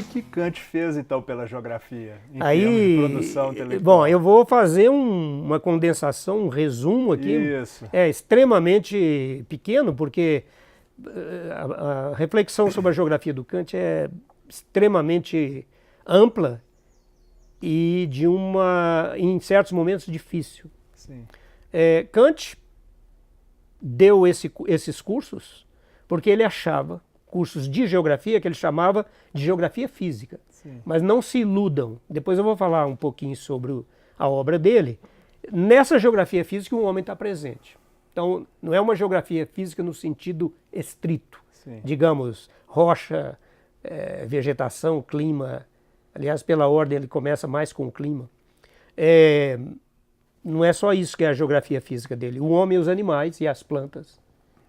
que Kant fez, então, pela geografia, em termos Aí, de produção bom, intelectual? eu vou fazer uma condensação, um resumo aqui, Isso, extremamente pequeno, porque a reflexão sobre a geografia do Kant é extremamente ampla e em certos momentos, difícil. sim, Kant deu esses cursos porque ele achava, cursos de geografia, que ele chamava de geografia física. sim. Mas não se iludam, depois eu vou falar um pouquinho sobre a obra dele. Nessa geografia física o homem está presente. Então não é uma geografia física no sentido estrito, Sim. digamos, rocha, vegetação, clima. Aliás, pela ordem ele começa mais com o clima. Não é só isso que é a geografia física dele. O homem, os animais e as plantas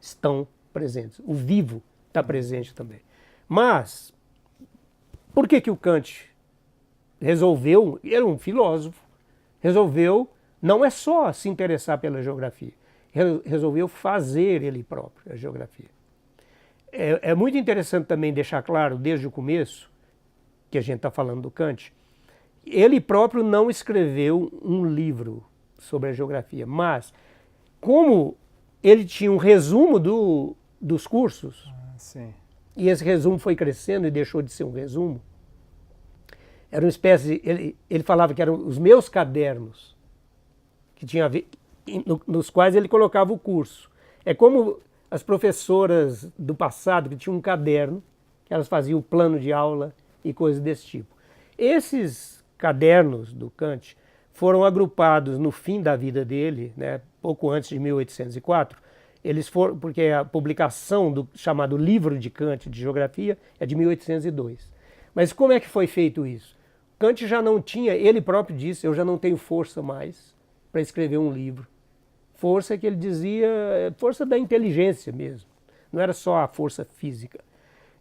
estão presentes. O vivo está presente também. Mas, por que o Kant resolveu, ele é um filósofo, resolveu não é só se interessar pela geografia, resolveu fazer ele próprio a geografia. É muito interessante também deixar claro, desde o começo, que a gente está falando do Kant, ele próprio não escreveu um livro sobre a geografia, mas como ele tinha um resumo dos cursos, Sim. e esse resumo foi crescendo e deixou de ser um resumo, era uma espécie, ele falava que eram os meus cadernos, que tinha a ver, nos quais ele colocava o curso. É como as professoras do passado, que tinham um caderno, que elas faziam o plano de aula e coisas desse tipo. Esses cadernos do Kant foram agrupados no fim da vida dele, né, pouco antes de 1804, eles foram, porque a publicação do chamado Livro de Kant de Geografia é de 1802. Mas como é que foi feito isso? Kant já não tinha, ele próprio disse, eu já não tenho força mais para escrever um livro. Força que ele dizia, força da inteligência mesmo, não era só a força física.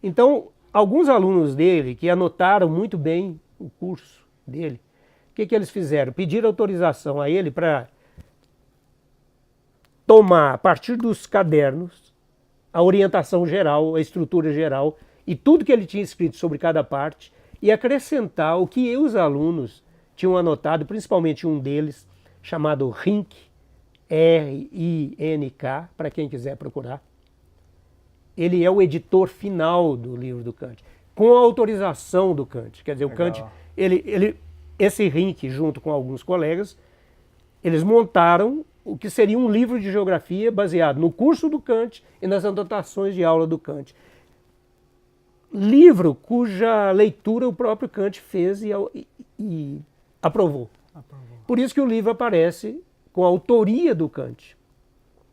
Então, alguns alunos dele que anotaram muito bem o curso dele, o que eles fizeram? Pediram autorização a ele para tomar, a partir dos cadernos, a orientação geral, a estrutura geral e tudo que ele tinha escrito sobre cada parte e acrescentar o que os alunos tinham anotado, principalmente um deles, chamado Rink, R-I-N-K, para quem quiser procurar. Ele é o editor final do livro do Kant, com a autorização do Kant. Quer dizer, Legal. o Kant, esse Rink, junto com alguns colegas, eles montaram o que seria um livro de geografia baseado no curso do Kant e nas anotações de aula do Kant. Livro cuja leitura o próprio Kant fez e aprovou. Por isso que o livro aparece com a autoria do Kant.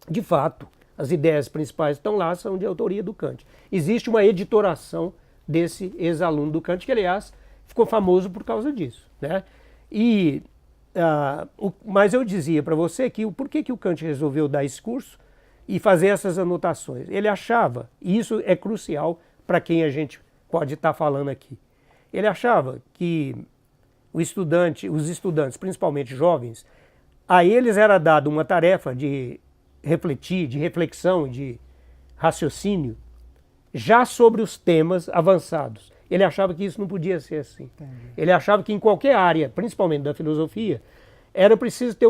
De fato, as ideias principais que estão lá são de autoria do Kant. Existe uma editoração desse ex-aluno do Kant, que, aliás, ficou famoso por causa disso, né? Mas eu dizia para você que por que o Kant resolveu dar esse curso e fazer essas anotações? Ele achava, e isso é crucial para quem a gente pode estar falando aqui, ele achava que os estudantes, principalmente jovens, a eles era dada uma tarefa de refletir, de reflexão, de raciocínio, já sobre os temas avançados. Ele achava que isso não podia ser assim. Entendi. Ele achava que em qualquer área, principalmente da filosofia, era preciso ter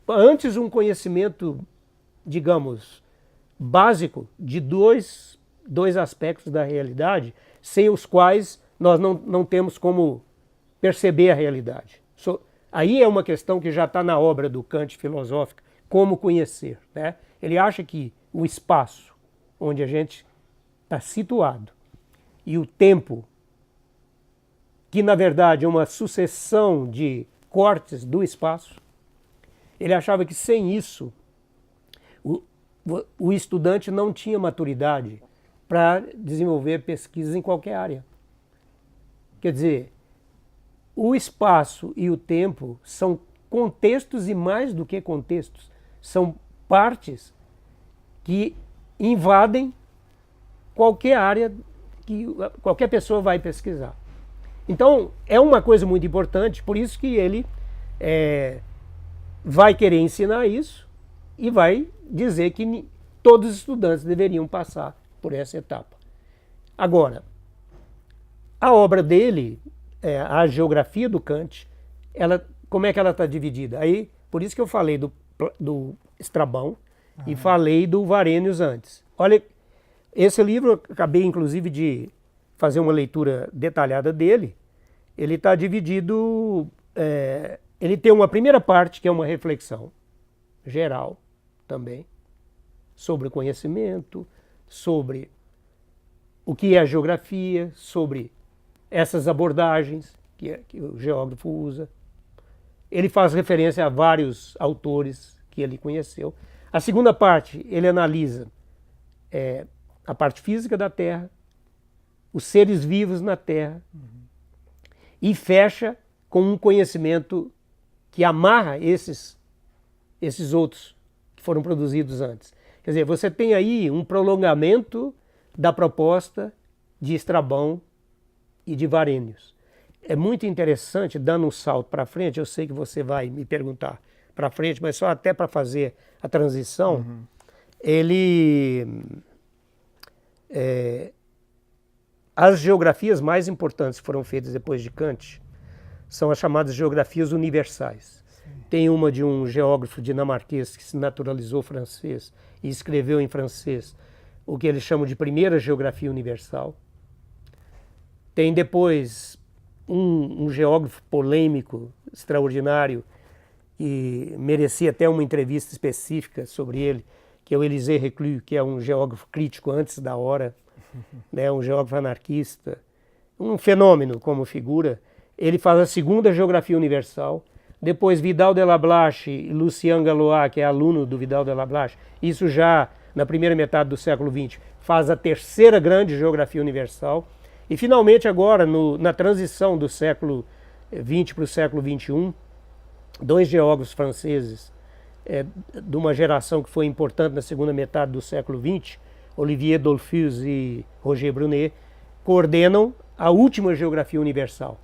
antes um conhecimento, digamos, básico de dois aspectos da realidade, sem os quais nós não temos como perceber a realidade. Aí é uma questão que já está na obra do Kant filosófica, como conhecer, né? Ele acha que o espaço onde a gente está situado e o tempo, que na verdade é uma sucessão de cortes do espaço, ele achava que sem isso o estudante não tinha maturidade para desenvolver pesquisas em qualquer área. Quer dizer, o espaço e o tempo são contextos e mais do que contextos, são partes que invadem qualquer área que qualquer pessoa vai pesquisar. Então, é uma coisa muito importante, por isso que ele vai querer ensinar isso e vai dizer que todos os estudantes deveriam passar por essa etapa. Agora, A obra dele, a geografia do Kant, como é que ela está dividida? Aí, por isso que eu falei do Strabão e falei do Varenius antes. Olha, esse livro, eu acabei inclusive de fazer uma leitura detalhada dele. Ele está dividido, ele tem uma primeira parte que é uma reflexão geral também, sobre o conhecimento, sobre o que é a geografia, sobre essas abordagens que o geógrafo usa. Ele faz referência a vários autores que ele conheceu. A segunda parte, ele analisa a parte física da Terra, os seres vivos na Terra, e fecha com um conhecimento que amarra esses outros que foram produzidos antes. Quer dizer, você tem aí um prolongamento da proposta de Strabão e de Varenius. É muito interessante, dando um salto para frente, eu sei que você vai me perguntar para frente, mas só até para fazer a transição, as geografias mais importantes que foram feitas depois de Kant são as chamadas geografias universais. Sim. Tem uma de um geógrafo dinamarquês que se naturalizou francês e escreveu em francês o que eles chamam de primeira geografia universal. Tem depois um geógrafo polêmico, extraordinário, que merecia até uma entrevista específica sobre ele, que é o Élisée Reclus, que é um geógrafo crítico antes da hora, né, um geógrafo anarquista, um fenômeno como figura. Ele faz a segunda geografia universal. Depois Vidal de la Blache e Lucien Galois, que é aluno do Vidal de la Blache, isso já na primeira metade do século XX, faz a terceira grande geografia universal. E finalmente agora, na transição do século XX para o século XXI, dois geógrafos franceses de uma geração que foi importante na segunda metade do século XX, Olivier Dollfus e Roger Brunet, coordenam a última geografia universal.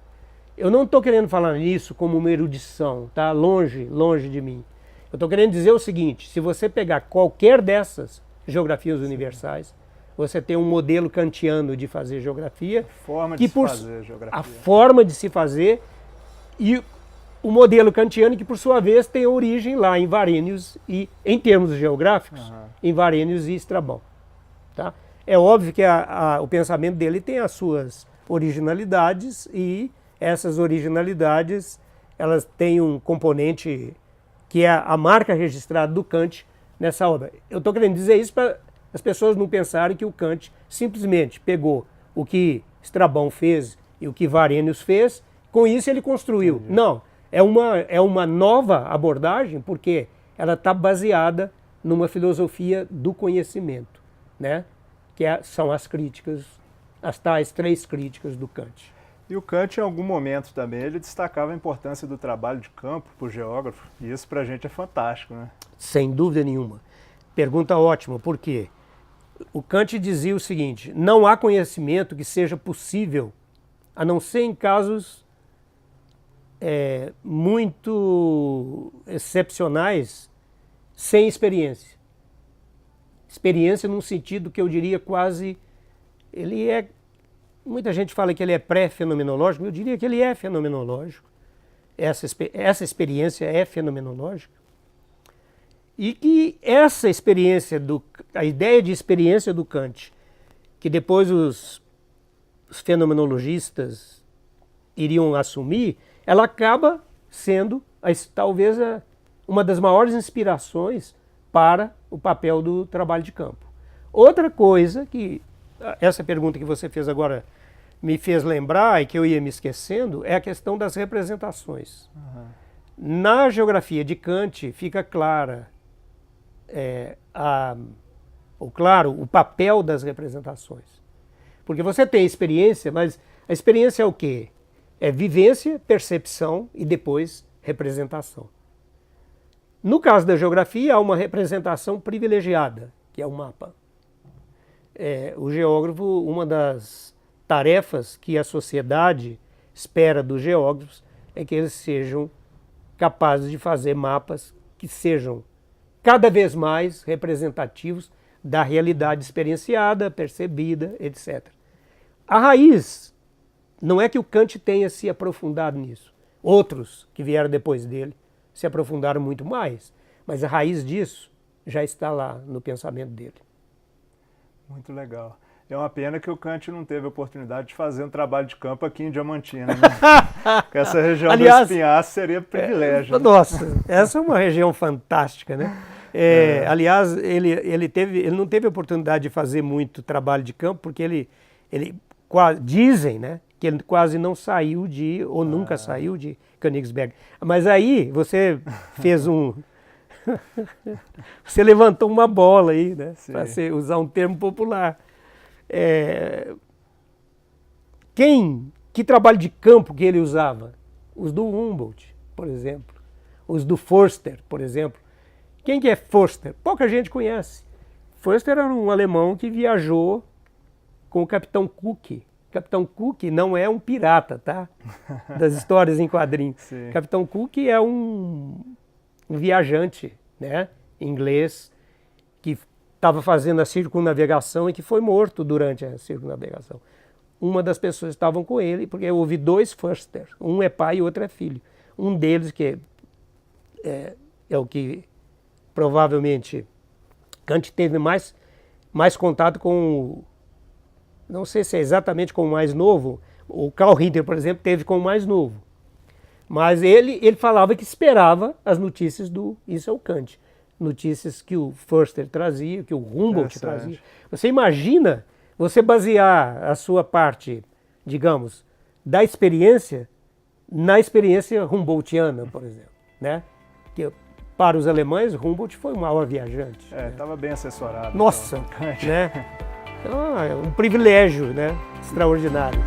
Eu não estou querendo falar nisso como uma erudição, tá? Longe de mim. Eu estou querendo dizer o seguinte: se você pegar qualquer dessas geografias universais, você tem um modelo kantiano de fazer geografia. A forma de se fazer e o modelo kantiano que, por sua vez, tem origem lá em Varenius e, em termos geográficos, em Varenius e Strabão. Tá? É óbvio que o pensamento dele tem as suas originalidades e essas originalidades elas têm um componente que é a marca registrada do Kant nessa obra. Eu estou querendo dizer isso para as pessoas não pensarem que o Kant simplesmente pegou o que Strabão fez e o que Varenius fez, com isso ele construiu. Entendi. Não, é uma nova abordagem porque ela está baseada numa filosofia do conhecimento, né? Que são as críticas, as tais três críticas do Kant. E o Kant, em algum momento também, ele destacava a importância do trabalho de campo para o geógrafo, e isso para a gente é fantástico, né? Sem dúvida nenhuma. Pergunta ótima, por quê? O Kant dizia o seguinte: não há conhecimento que seja possível, a não ser em casos muito excepcionais, sem experiência. Experiência num sentido que eu diria quase, muita gente fala que ele é pré-fenomenológico, eu diria que ele é fenomenológico. Essa experiência é fenomenológica. E que essa experiência, a ideia de experiência do Kant, que depois os fenomenologistas iriam assumir, ela acaba sendo talvez uma das maiores inspirações para o papel do trabalho de campo. Outra coisa que essa pergunta que você fez agora me fez lembrar e que eu ia me esquecendo é a questão das representações. Na geografia de Kant fica clara o papel das representações. Porque você tem experiência, mas a experiência é o quê? É vivência, percepção e depois representação. No caso da geografia, há uma representação privilegiada, que é o mapa. O geógrafo, uma das tarefas que a sociedade espera dos geógrafos é que eles sejam capazes de fazer mapas que sejam cada vez mais representativos da realidade experienciada, percebida, etc. A raiz não é que o Kant tenha se aprofundado nisso. Outros que vieram depois dele se aprofundaram muito mais, mas a raiz disso já está lá no pensamento dele. Muito legal. É uma pena que o Kant não teve a oportunidade de fazer um trabalho de campo aqui em Diamantina, né? Porque essa região Aliás, do Espinhaço seria privilégio. Né? Nossa, essa é uma região fantástica, né? Aliás, ele não teve a oportunidade de fazer muito trabalho de campo, porque ele dizem, né, que ele quase não saiu ou nunca saiu de Königsberg. Mas aí você fez você levantou uma bola aí, né? Para usar um termo popular. Que trabalho de campo que ele usava? Os do Humboldt, por exemplo. Os do Forster, por exemplo. Quem que é Forster? Pouca gente conhece. Forster era um alemão que viajou com o Capitão Cook. O Capitão Cook não é um pirata, tá? Das histórias em quadrinhos. Sim. Capitão Cook é um viajante, né, inglês que estava fazendo a circunnavegação e que foi morto durante a circunnavegação. Uma das pessoas que estavam com ele, porque houve dois Forster, um é pai e outro é filho. Um deles, que é o que provavelmente Kant teve mais contato com, não sei se é exatamente com o mais novo, o Carl Ritter, por exemplo, teve com o mais novo. Mas ele falava que esperava as notícias isso é o Kant, notícias que o Forster trazia, que o Humboldt trazia. Você imagina você basear a sua parte, digamos, da experiência na experiência Humboldtiana, por exemplo, né? Que para os alemães, Humboldt foi um maior viajante. Estava bem assessorado. Nossa, né? Então, é um privilégio, né? Extraordinário.